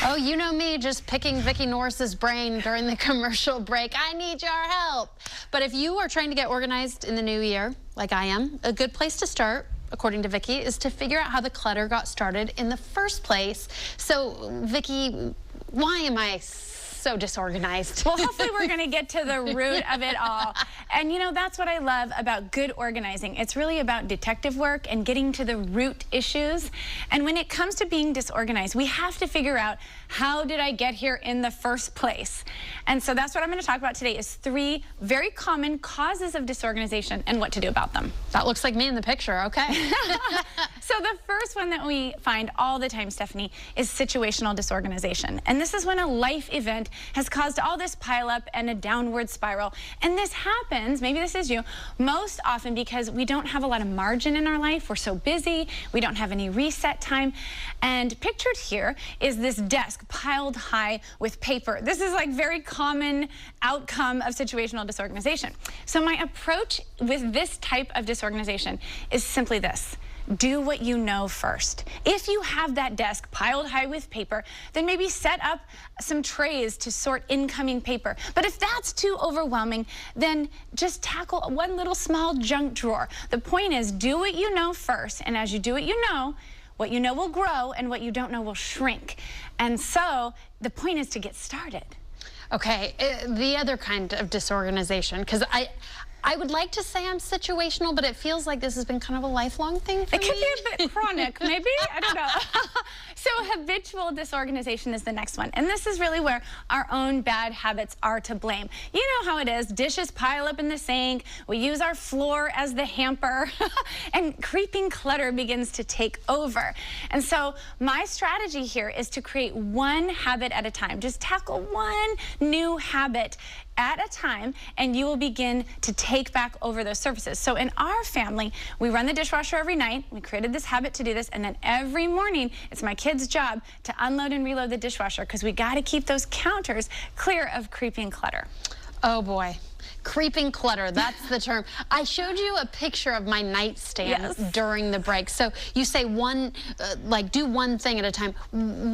Oh, you know me, just picking Vicki Norris's brain during the commercial break. I need your help. But if you are trying to get organized in the new year, like I am, a good place to start, according to Vicki, is to figure out how the clutter got started in the first place. So, Vicki, why am I so disorganized? Well, hopefully we're going to get to the root of it all. And you know, that's what I love about good organizing. It's really about detective work and getting to the root issues. And when it comes to being disorganized, we have to figure out, how did I get here in the first place? And so that's what I'm going to talk about today, is 3 very common causes of disorganization and what to do about them. That looks like me in the picture, okay. So the first one that we find all the time, Stephanie, is situational disorganization. And this is when a life event has caused all this pileup and a downward spiral. And this happens, maybe this is you, most often because we don't have a lot of margin in our life. We're so busy, we don't have any reset time. And pictured here is this desk piled high with paper. This is like very common outcome of situational disorganization. So my approach with this type of disorganization is simply this: do what you know first. If you have that desk piled high with paper, then maybe set up some trays to sort incoming paper. But if that's too overwhelming, then just tackle one little small junk drawer. The point is, do what you know first, and as you do what you know will grow, and what you don't know will shrink. And so the point is to get started. Okay, the other kind of disorganization, because I would like to say I'm situational, but it feels like this has been kind of a lifelong thing for me. It could be a bit chronic, maybe? I don't know. So habitual disorganization is the next one. And this is really where our own bad habits are to blame. You know how it is. Dishes pile up in the sink. We use our floor as the hamper. And creeping clutter begins to take over. And so my strategy here is to create one habit at a time. Just tackle one new habit at a time, and you will begin to take back over those surfaces. So in our family, we run the dishwasher every night. We created this habit to do this, and then every morning, it's my kids' job to unload and reload the dishwasher, because we got to keep those counters clear of creeping clutter. Oh boy. Creeping clutter, that's the term. I showed you a picture of my nightstand during the break. So you say do one thing at a time.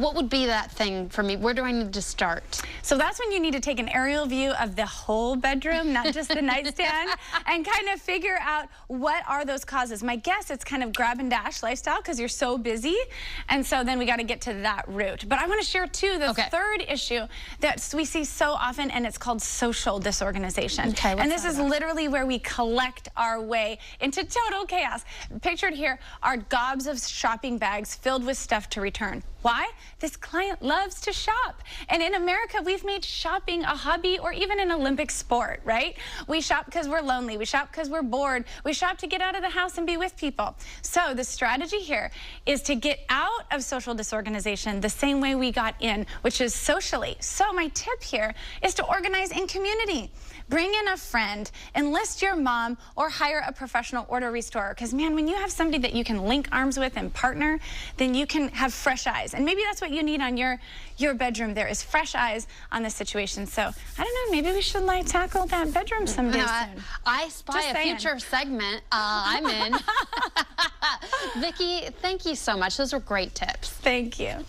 What would be that thing for me? Where do I need to start? So that's when you need to take an aerial view of the whole bedroom, not just the nightstand, and kind of figure out what are those causes. My guess, it's kind of grab and dash lifestyle, because you're so busy. And so then we got to get to that root. But I want to share too the third issue that we see so often, and it's called social disorganization. Okay, and this is literally where we collect our way into total chaos. Pictured here are gobs of shopping bags filled with stuff to return. Why? This client loves to shop. And in America, we've made shopping a hobby or even an Olympic sport, right? We shop because we're lonely. We shop because we're bored. We shop to get out of the house and be with people. So the strategy here is to get out of social disorganization the same way we got in, which is socially. So my tip here is to organize in community. Bring in a friend, enlist your mom, or hire a professional order restorer. Because man, when you have somebody that you can link arms with and partner, then you can have fresh eyes. And maybe that's what you need on your bedroom there, is fresh eyes on the situation. So I don't know, maybe we should tackle that bedroom someday soon. I spy a future segment. I'm in. Vicki, thank you so much. Those were great tips. Thank you.